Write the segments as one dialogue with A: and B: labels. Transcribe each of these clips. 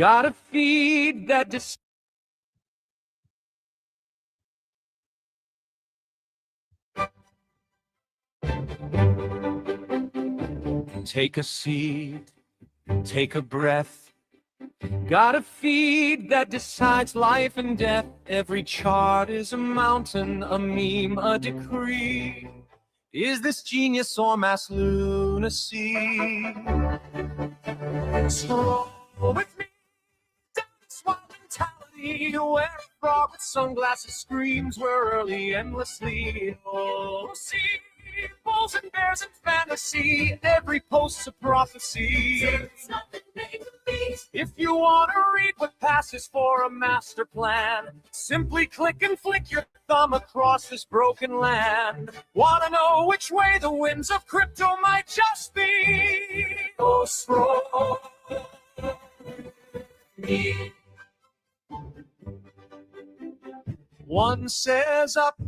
A: Gotta feed that Take a seat, take a breath. Gotta feed that decides life and death. Every chart is a mountain, a meme, a decree. Is this genius or mass lunacy? Stroll with me down this wild mentality, where a frog with sunglasses screams we're early endlessly. Oh, see, bulls and bears and fantasy, every post's a prophecy. It's nothing made to be. If you want to read what passes for a master plan, simply click and flick your thumb across this broken land. Want to know which way the winds of crypto might just be? Oh, scroll me. One says up,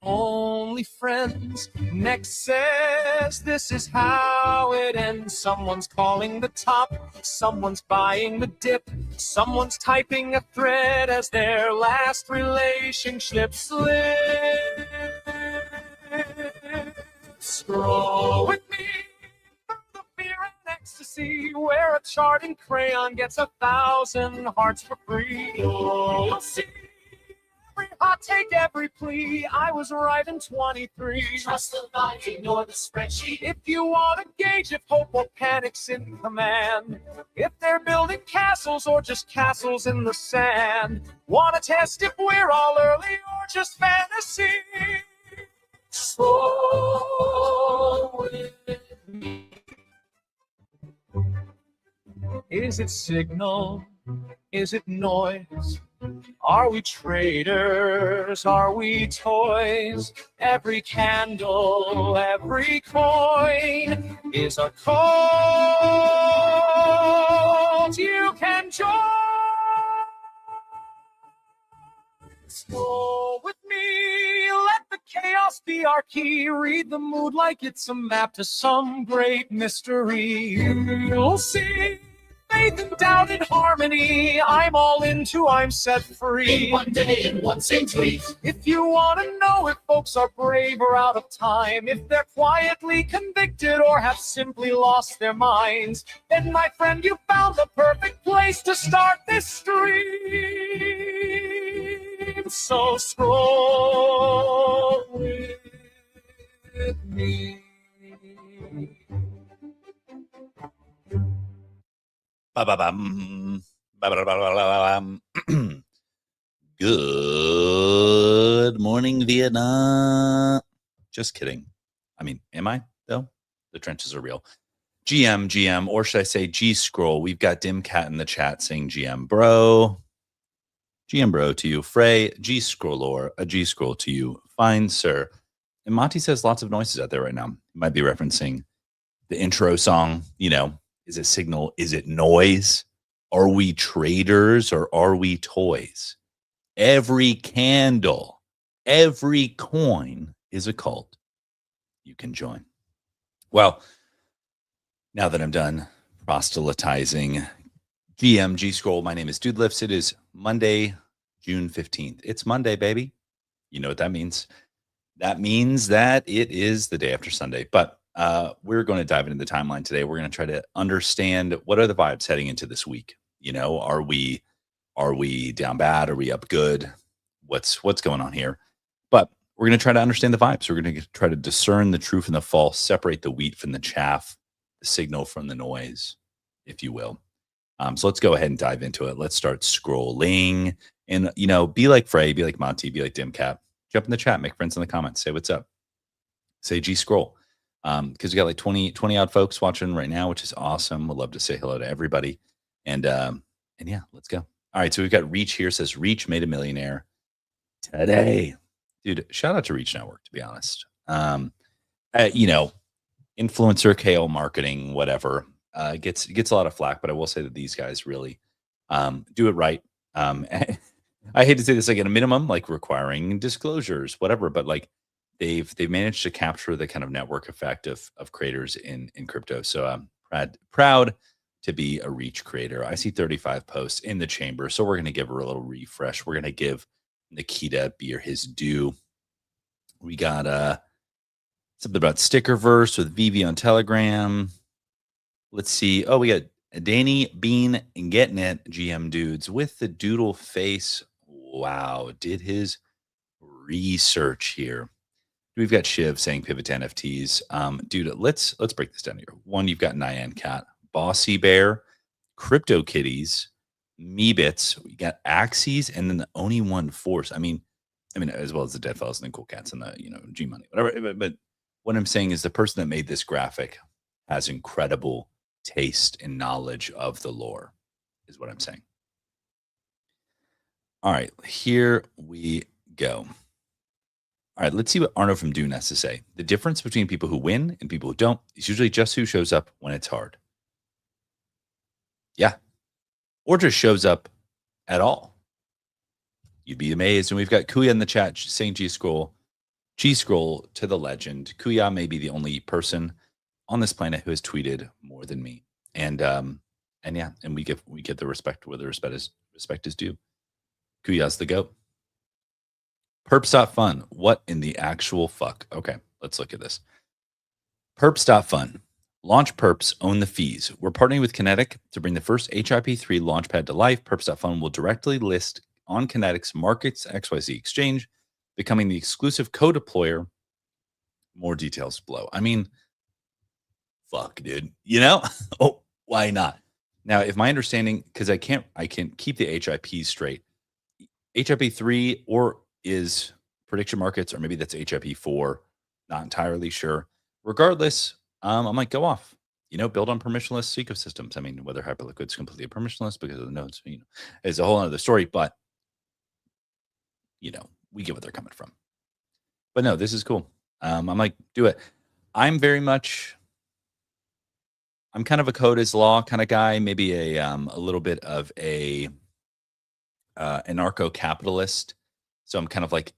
A: only friends. Next says this is how it ends. Someone's calling the top, someone's buying the dip, someone's typing a thread as their last relationship slips. Scroll with me through the fear and ecstasy, where a charting crayon gets 1,000 hearts for free. You'll see every hot take, every plea. I was right in 23. Trust the line, ignore the spreadsheet. If you want to gauge if hope or panic's in command, if they're building castles or just castles in the sand, want to test if we're all early or just fantasy? Slow with me. Is it signal? Is it noise? Are we traders? Are we toys? Every candle, every coin is a cult you can join. Go with me, let the chaos be our key. Read the mood like it's a map to some great mystery. You'll see faith and doubt in harmony. I'm all into, I'm set free.
B: In one day, in one same tweet.
A: If you want to know if folks are brave or out of time, if they're quietly convicted or have simply lost their minds, then my friend, you found the perfect place to start this stream. So scroll with me.
C: Ba-ba-bum. Ba-ba-ba-ba-ba-bum. Good morning, Vietnam. Just kidding. I mean, am I, though? The trenches are real. GM, or should I say G-Scroll? We've got Dim Cat in the chat saying GM bro. GM bro to you. Frey, G-Scrollor, a G-Scroll to you. Fine, sir. And Monty says lots of noises out there right now. You might be referencing the intro song, you know. Is it signal? Is it noise? Are we traders or are we toys? Every candle, every coin is a cult you can join. Well, now that I'm done proselytizing GM G-Scroll, my name is Dude Lifts. It is Monday, June 15th. It's Monday, baby. You know what that means. That means that it is the day after Sunday. But we're going to dive into the timeline today. We're going to try to understand what are the vibes heading into this week. You know, are we down bad? Are we up good? What's going on here? But we're going to try to understand the vibes. We're going to try to discern the true from the false, separate the wheat from the chaff, the signal from the noise, if you will. So let's go ahead and dive into it. Let's start scrolling and, you know, be like Frey, be like Monty, be like Dim Cat. Jump in the chat, make friends in the comments, say what's up. Say G-Scroll. Because we got like 20 odd folks watching right now, which is awesome. Would love to say hello to everybody. And yeah, let's go. All right. So we've got Reach here. Says Reach made a millionaire today. Dude, shout out to Reach Network, to be honest. You know, influencer, KO marketing, whatever, gets a lot of flack, but I will say that these guys really do it right. I hate to say this, like at a minimum, like requiring disclosures, whatever, but like they've managed to capture the kind of network effect of creators in crypto. So I'm proud to be a reach creator. I see 35 posts in the chamber, so we're going to give her a little refresh. We're going to give Nikita Beer his due. We got something about Stickerverse with Vivi on Telegram. Let's see. Oh, we got Danny Bean and Getting It GM dudes with the doodle face. Wow, did his research here. We've got Shiv saying pivot to NFTs. Dude, let's break this down here. One, you've got Nyan Cat, Bossy Bear, Crypto Kitties, Meebits, we got Axies, and then the only one Force. I mean, as well as the Dead Fellas and the Cool Cats and the G Money, whatever. But what I'm saying is the person that made this graphic has incredible taste and knowledge of the lore, is what I'm saying. All right, here we go. All right, let's see what Arno from Dune has to say. The difference between people who win and people who don't is usually just who shows up when it's hard. Yeah. Or just shows up at all. You'd be amazed. And we've got Kuya in the chat saying G-Scroll to the legend. Kuya may be the only person on this planet who has tweeted more than me. And yeah, and we get the respect where the respect is due. Kuya's the GOAT. Perps.fun. What in the actual fuck? Okay, let's look at this. Perps.fun. Launch Perps, own the fees. We're partnering with Kinetic to bring the first HIP3 launchpad to life. Perps.fun will directly list on Kinetic's Markets XYZ exchange, becoming the exclusive co-deployer. More details below. I mean, fuck, dude. Oh, why not? Now, if my understanding, because I can keep the HIP straight. HIP3 or is prediction markets, or maybe that's HIP4. Not entirely sure. Regardless, I might go off. Build on permissionless ecosystems. I mean, whether Hyperliquid's completely permissionless because of the nodes, is a whole other story. But we get what they're coming from. But no, this is cool. I might do it. I'm kind of a code is law kind of guy. Maybe a little bit of a anarcho-capitalist. So I'm kind of like,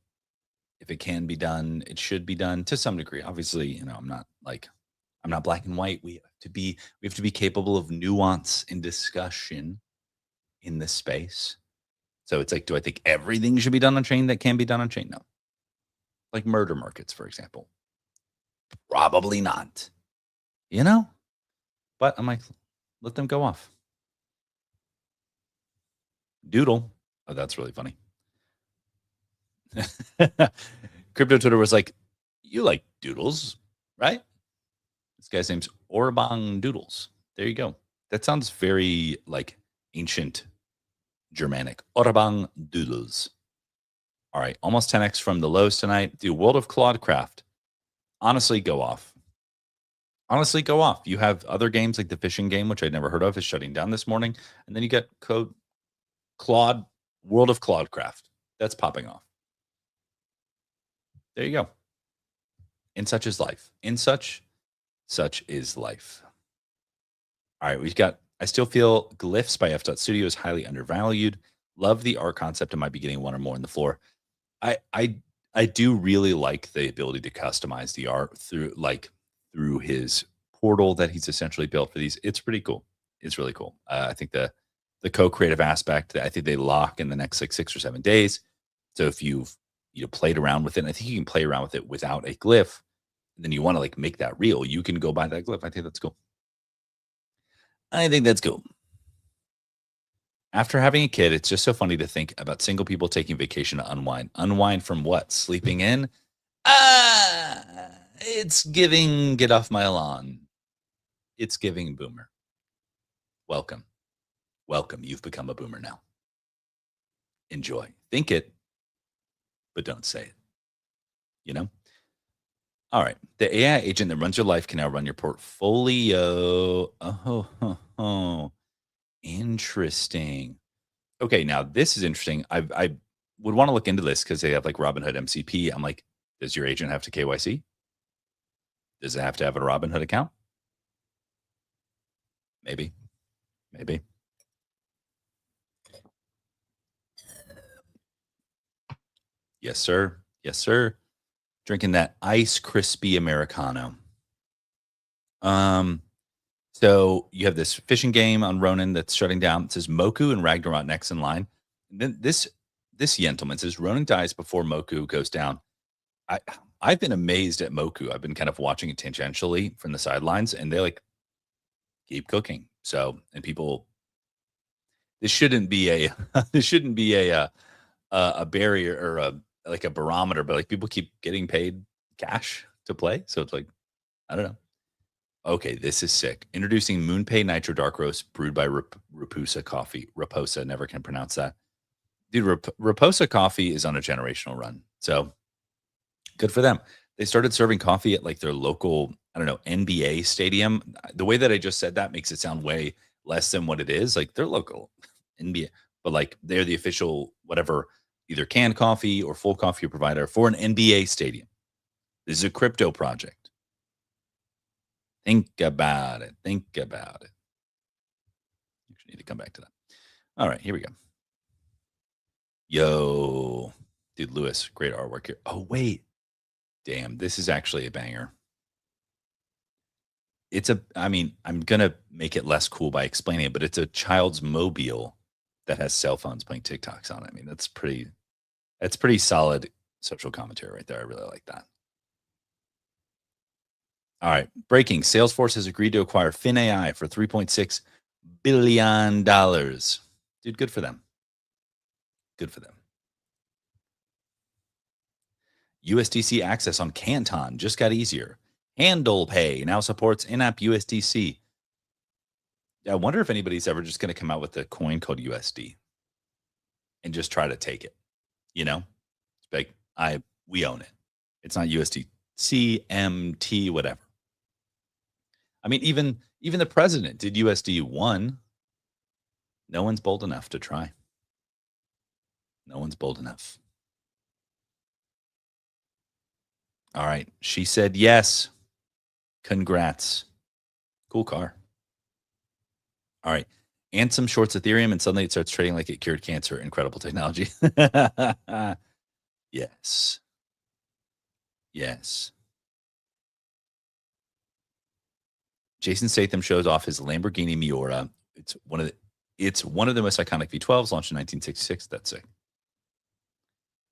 C: if it can be done, it should be done to some degree. Obviously, I'm not black and white. We have to be capable of nuance and discussion in this space. So it's like, do I think everything should be done on chain that can be done on chain? No. Like murder markets, for example. Probably not. But I'm like, let them go off. Doodle. Oh, that's really funny. Crypto Twitter was like, you like doodles, right? This guy's name's Orbang Doodles. There you go. That sounds very like ancient Germanic. Orbang Doodles. All right, almost 10x from the lows tonight. Do World of Claudcraft. Honestly, go off. You have other games like the fishing game, which I'd never heard of, is shutting down this morning. And then you get World of Claudcraft. That's popping off. There you go. And such is life. Such is life. All right, we've got I still feel Glyphs by F.Studio is highly undervalued. Love the art concept and might be getting one or more in the floor. I do really like the ability to customize the art through his portal that he's essentially built for these. It's pretty cool. It's really cool. I think the co-creative aspect, I think they lock in the next 6 or 7 days. So if you've played around with it, and I think you can play around with it without a glyph, and then you want to make that real, you can go buy that glyph. I think that's cool. After having a kid, it's just so funny to think about single people taking vacation to unwind. Unwind from what? Sleeping in? It's giving get off my lawn. It's giving boomer. Welcome. You've become a boomer now. Enjoy. Think it, but don't say it. All right. The AI agent that runs your life can now run your portfolio. Oh. Interesting. Okay, now this is interesting. I would want to look into this because they have like Robinhood MCP. I'm like, does your agent have to KYC? Does it have to have a Robinhood account? Maybe. Yes, sir. Drinking that ice crispy Americano. So you have this fishing game on Ronin that's shutting down. It says Moku and Ragnarok next in line. And then this gentleman says Ronin dies before Moku goes down. I I've been amazed at Moku. I've been kind of watching it tangentially from the sidelines, and they like keep cooking. So and people, this shouldn't be a this shouldn't be a barrier or a like a barometer, but like people keep getting paid cash to play. So it's like I don't know. Okay, this is sick. Introducing Moonpay Nitro Dark Roast brewed by Raposa Coffee. Raposa, never can pronounce that. Dude, Raposa Coffee is on a generational run. So good for them. They started serving coffee at like their local, I don't know, NBA stadium. The way that I just said that makes it sound way less than what it is. Like they're local NBA, but like they're the official, whatever, either canned coffee or full coffee provider for an NBA stadium. This is a crypto project. Think about it. Think about it. Actually, need to come back to that. All right, here we go. Yo, dude, Lewis, great artwork here. Oh, wait. Damn, this is actually a banger. I mean, I'm going to make it less cool by explaining it, but it's a child's mobile that has cell phones playing TikToks on it. I mean, that's pretty solid social commentary right there. I really like that. All right. Breaking. Salesforce has agreed to acquire FinAI for $3.6 billion. Dude, good for them. Good for them. USDC access on Canton just got easier. Handle Pay now supports in-app USDC. I wonder if anybody's ever just going to come out with a coin called USD and just try to take it. You know, it's like we own it. It's not USD, CMT, whatever. I mean, even the president did USD1. No one's bold enough to try. No one's bold enough. All right. She said yes. Congrats. Cool car. All right. Ansem shorts Ethereum and suddenly it starts trading like it cured cancer. Incredible technology. Yes. Yes. Jason Statham shows off his Lamborghini Miura. It's one of the most iconic V12s, launched in 1966. That's sick.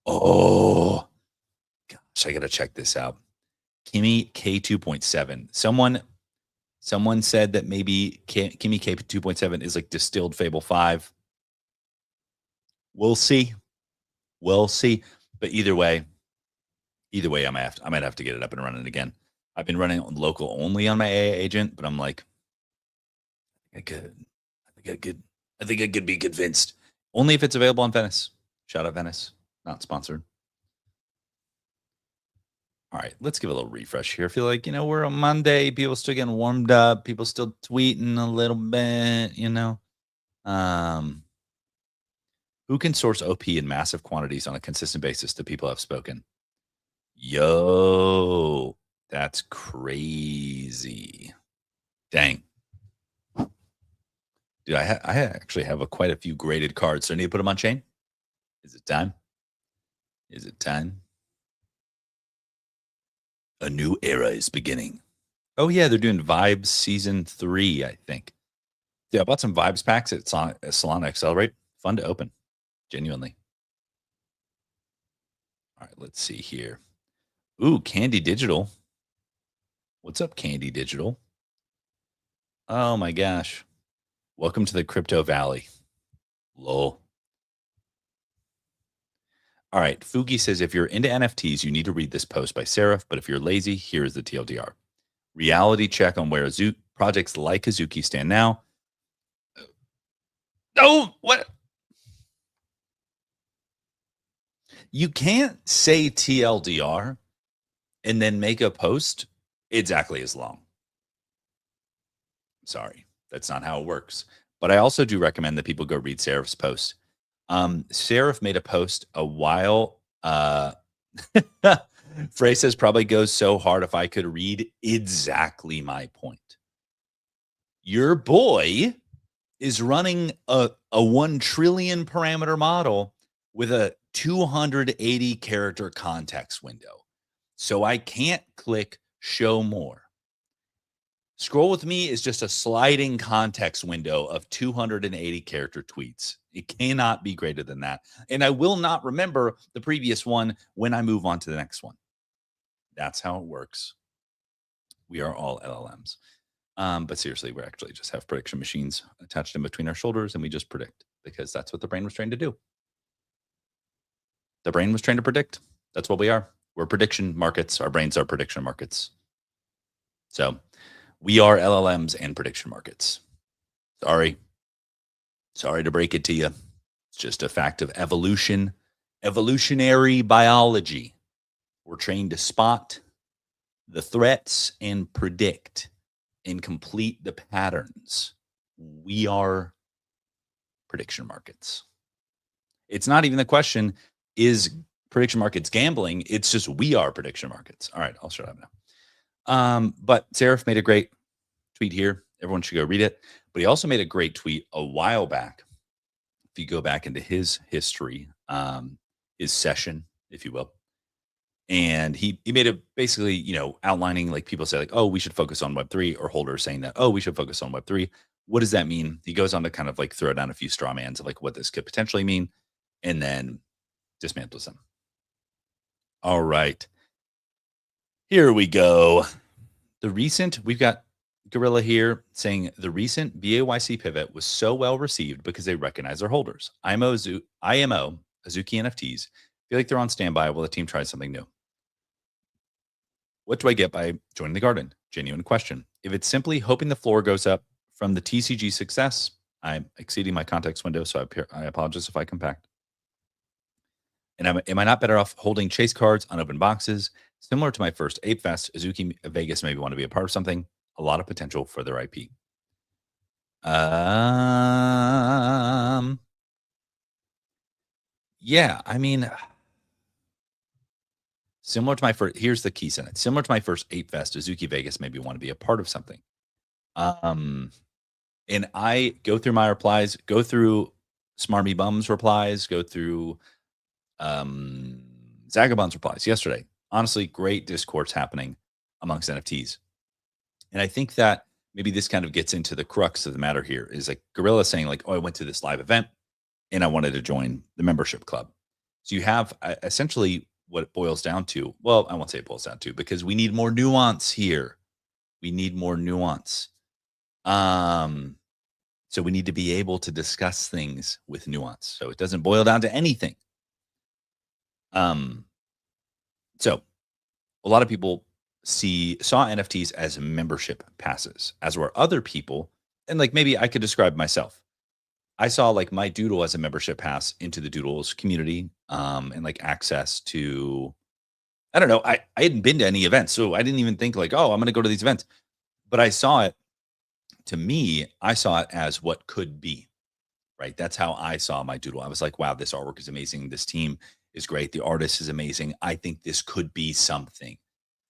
C: Oh, gosh, I gotta check this out. Kimi K2.7. Someone said that maybe Kimi K2.7 is like distilled Fable 5. We'll see. We'll see. But either way, I might have to get it up and running again. I've been running local only on my AA agent, but I'm like, I think I could be convinced. Only if it's available on Venice. Shout out Venice. Not sponsored. All right, let's give a little refresh here. I feel like, we're on Monday. People still getting warmed up. People still tweeting a little bit, Who can source OP in massive quantities on a consistent basis that people have spoken? Yo, that's crazy. Dang. Dude, I actually have quite a few graded cards. So I need to put them on chain? Is it time? Is it time? A new era is beginning. Oh, yeah, they're doing Vibes Season 3, I think. Yeah, I bought some Vibes packs at Solana Accelerate. Fun to open. Genuinely. All right, let's see here. Ooh, Candy Digital. What's up, Candy Digital? Oh, my gosh. Welcome to the Crypto Valley. Lol. All right. Fugi says, if you're into NFTs, you need to read this post by Seraph. But if you're lazy, here's the TLDR. Reality check on where projects like Azuki stand now. Oh, what? You can't say TLDR and then make a post exactly as long. Sorry, that's not how it works. But I also do recommend that people go read Seraph's post. Seraph made a post a while. Frey says probably goes so hard if I could read exactly my point. Your boy is running a 1 trillion parameter model with a 280 character context window. So I can't click show more. Scroll with me is just a sliding context window of 280 character tweets. It cannot be greater than that. And I will not remember the previous one when I move on to the next one. That's how it works. We are all LLMs. But seriously, we actually just have prediction machines attached in between our shoulders and we just predict because that's what the brain was trained to do. The brain was trained to predict. That's what we are. We're prediction markets. Our brains are prediction markets. So we are LLMs and prediction markets. Sorry to break it to you. It's just a fact of evolution, evolutionary biology. We're trained to spot the threats and predict and complete the patterns. We are prediction markets. It's not even the question, is prediction markets gambling? It's just we are prediction markets. All right, I'll shut up now. But Seraph made a great tweet here. Everyone should go read it. But he also made a great tweet a while back. If you go back into his history, his session, if you will. And he made it basically, outlining, like, people say like, oh, we should focus on Web3, or holders saying that, oh, we should focus on Web3. What does that mean? He goes on to kind of like throw down a few straw mans of like what this could potentially mean, and then dismantles them. All right. Here we go. We've got Gorilla here saying the recent BAYC pivot was so well received because they recognize their holders. IMO, Azuki NFTs feel like they're on standby while the team tries something new. What do I get by joining the garden? Genuine question. If it's simply hoping the floor goes up from the TCG success, I'm exceeding my context window, so I apologize if I compact. And am I not better off holding chase cards on open boxes? Similar to my first Ape Fest, Azuki Vegas maybe want to be a part of something. A lot of potential for their IP. Yeah, I mean, similar to my first, here's the key sentence. Similar to my first Ape Fest, Azuki Vegas maybe want to be a part of something. And I go through my replies, go through Smarmy Bum's replies, go through Zagabond's replies yesterday. Honestly, great discourse happening amongst NFTs. And I think that maybe this kind of gets into the crux of the matter here is like Gorilla saying like, oh, I went to this live event and I wanted to join the membership club. So you have essentially what it boils down to. Well, I won't say it boils down to, because we need more nuance here. We need more nuance. So we need to be able to discuss things with nuance. So it doesn't boil down to anything. So a lot of people saw NFTs as membership passes, as were other people. And like, maybe I could describe myself. I saw like my Doodle as a membership pass into the Doodles community, and like access to, I don't know. I hadn't been to any events, so I didn't even think like, oh, I'm going to go to these events. But I saw it, to me, I saw it as what could be, right? That's how I saw my Doodle. I was like, wow, this artwork is amazing. This team is great. The artist is amazing. I think this could be something.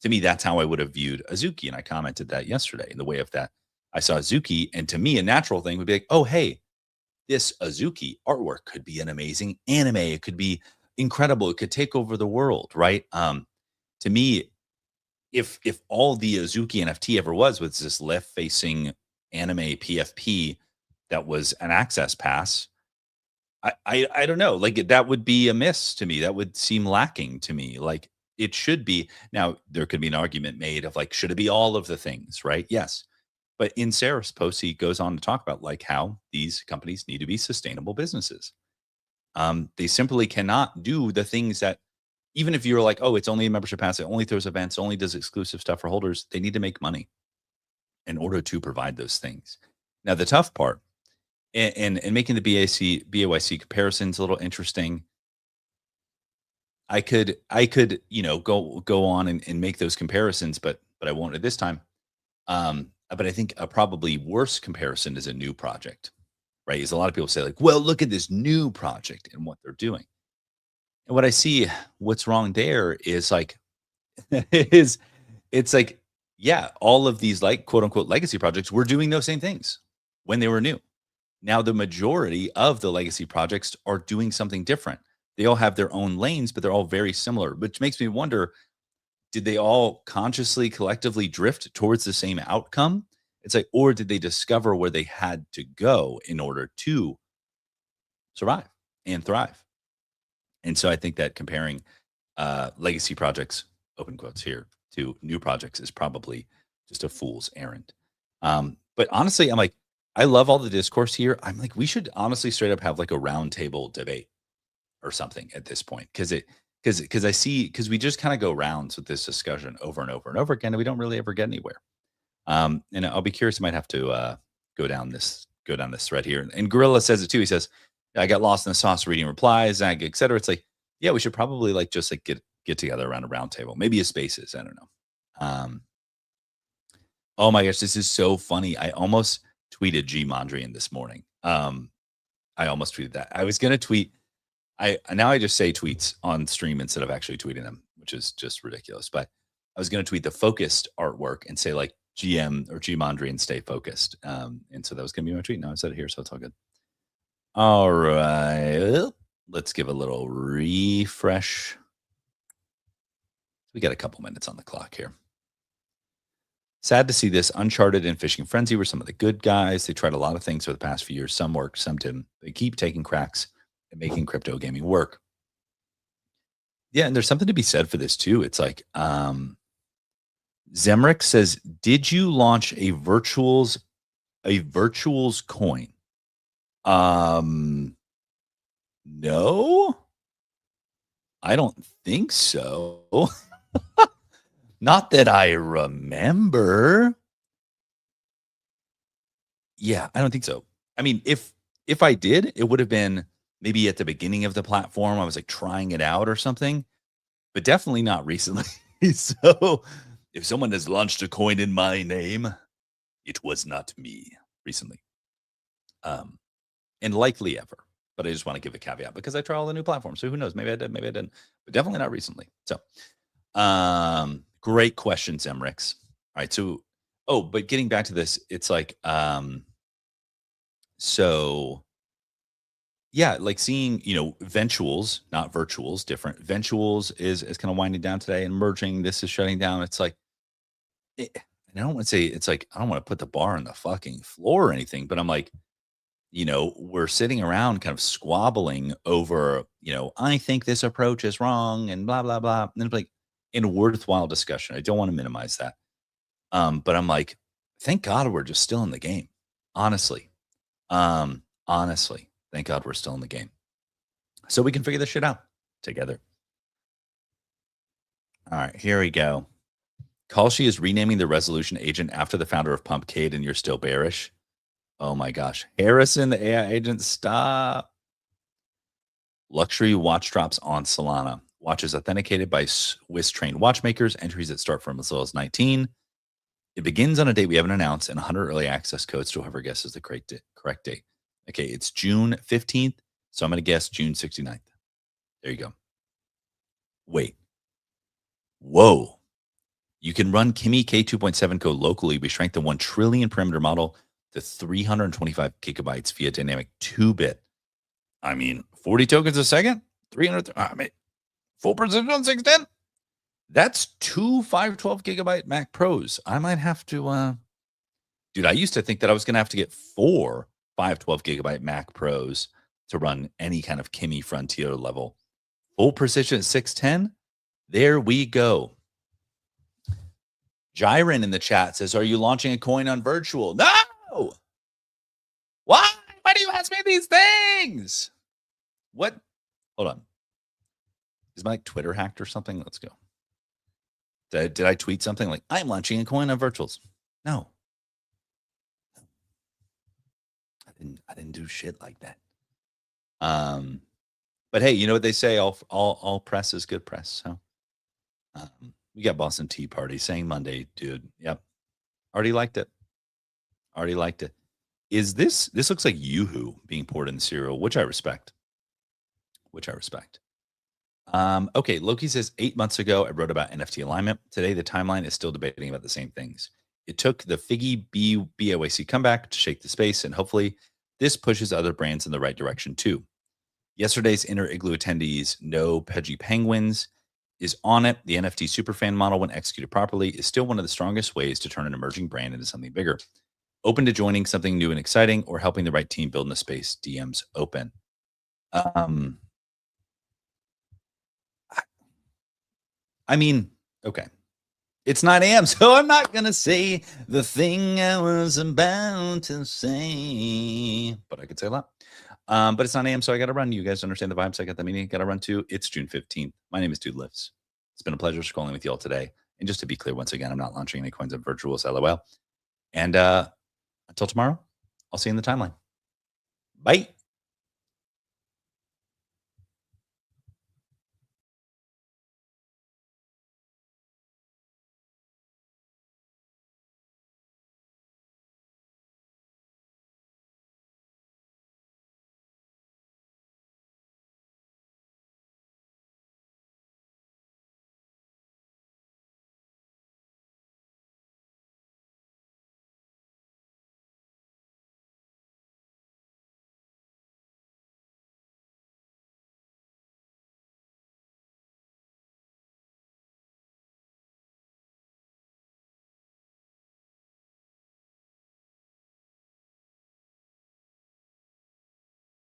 C: To me, that's how I would have viewed Azuki. And I commented that yesterday in the way of that. I saw Azuki, and to me, a natural thing would be like, oh, hey, this Azuki artwork could be an amazing anime. It could be incredible. It could take over the world, right? To me, if all the Azuki NFT ever was this left-facing anime PFP that was an access pass, I don't know. Like, that would be a miss to me. That would seem lacking to me. Like, it should be. Now, there could be an argument made of like, should it be all of the things, right? Yes. But in Sarah's post, he goes on to talk about like how these companies need to be sustainable businesses. They simply cannot do the things that, even if you're like, oh, it's only a membership pass, it only throws events, only does exclusive stuff for holders, they need to make money in order to provide those things. Now, the tough part, and making the BAYC comparisons a little interesting, I could go on and make those comparisons, but I won't at this time. But I think a probably worse comparison is a new project, right? Is a lot of people say like, well, look at this new project and what they're doing. And what I see, what's wrong there is like, it's like, yeah, all of these like quote unquote legacy projects were doing those same things when they were new. Now, the majority of the legacy projects are doing something different. They all have their own lanes, but they're all very similar, which makes me wonder, did they all consciously, collectively drift towards the same outcome? It's like, or did they discover where they had to go in order to survive and thrive? And so I think that comparing legacy projects, open quotes here, to new projects is probably just a fool's errand. But honestly, I'm like, I love all the discourse here. I'm like, we should honestly straight up have like a roundtable debate or something at this point, because I see, because we just kind of go rounds with this discussion over and over and over again, and we don't really ever get anywhere. And I'll be curious. I might have to go down this thread here. And Gorilla says it too. He says, I got lost in the sauce reading replies, et cetera. It's like, yeah, we should probably like just like get together around a round table, maybe a spaces. I don't know. Oh my gosh, this is so funny. I almost tweeted G Mondrian this morning. I almost tweeted that. I was gonna tweet. I just say tweets on stream instead of actually tweeting them, which is just ridiculous. But I was gonna tweet the focused artwork and say like GM or G Mondrian stay focused. And so that was gonna be my tweet. Now I said it here, so it's all good. All right. Let's give a little refresh. We got a couple minutes on the clock here. Sad to see this. Uncharted and Fishing Frenzy were some of the good guys. They tried a lot of things for the past few years. Some worked, some didn't. They keep taking cracks and making crypto gaming work. Yeah, and there's something to be said for this too. It's like Zemrick says, did you launch a virtuals coin? No, I don't think so. Not that I remember. Yeah, I don't think so. I mean, if I did, it would have been maybe at the beginning of the platform. I was like trying it out or something, but definitely not recently. So if someone has launched a coin in my name, it was not me recently. And likely ever. But I just want to give a caveat because I try all the new platforms. So who knows? Maybe I did, maybe I didn't, but definitely not recently. So great question, Zemrix. All right. So, but getting back to this, it's like, so yeah, like seeing, ventuals, not virtuals, different. Ventuals is kind of winding down today and merging. This is shutting down. It's like, I don't want to say, it's like, I don't want to put the bar on the fucking floor or anything, but I'm like, we're sitting around kind of squabbling over, I think this approach is wrong and blah, blah, blah. And it's like in a worthwhile discussion. I don't want to minimize that. But I'm like, thank God we're just still in the game. Honestly, thank God we're still in the game. So we can figure this shit out together. All right, here we go. Kalshi is renaming the resolution agent after the founder of Pumpcade, and you're still bearish. Oh my gosh. Harrison, the AI agent, stop. Luxury watch drops on Solana. Watches authenticated by Swiss-trained watchmakers. Entries that start from as low as 19. It begins on a date we haven't announced and 100 early access codes to whoever guesses the correct date. Okay, it's June 15th, so I'm going to guess June 69th. There you go. Wait. Whoa. You can run Kimi K2.7 code locally. We shrank the 1 trillion parameter model to 325 gigabytes via dynamic 2-bit. I mean, 40 tokens a second, 300. Full precision on 610. That's 2 512 gigabyte Mac Pros. I might have to, dude. I used to think that I was going to have to get 4 512 gigabyte Mac Pros to run any kind of Kimi Frontier level. Full precision at 610. There we go. Jiren in the chat says, "Are you launching a coin on virtual?" No. Why? Why do you ask me these things? What? Hold on. Is my Twitter hacked or something? Let's go. Did I tweet something like, I'm launching a coin on virtuals? No. I didn't do shit like that. But hey, you know what they say? All press is good press. So we got Boston Tea Party saying Monday, dude. Yep. Already liked it. Is this looks like Yoo-hoo being poured in the cereal, which I respect. Okay, Loki says 8 months ago I wrote about NFT alignment. Today the timeline is still debating about the same things. It took the Figgy BOAC comeback to shake the space, and hopefully this pushes other brands in the right direction too. Yesterday's Inner Igloo attendees No Pudgy Penguins is on it. The NFT superfan model, when executed properly, is still one of the strongest ways to turn an emerging brand into something bigger. Open to joining something new and exciting or helping the right team build in a space. DMs open. I mean, okay. It's 9 a.m., so I'm not going to say the thing I was about to say, but I could say a lot. But it's 9 a.m., so I got to run. You guys understand the vibes. I got the meeting. Got to run too. It's June 15th. My name is Dude Lifts. It's been a pleasure scrolling with you all today. And just to be clear, once again, I'm not launching any coins of virtuals, LOL. And until tomorrow, I'll see you in the timeline. Bye.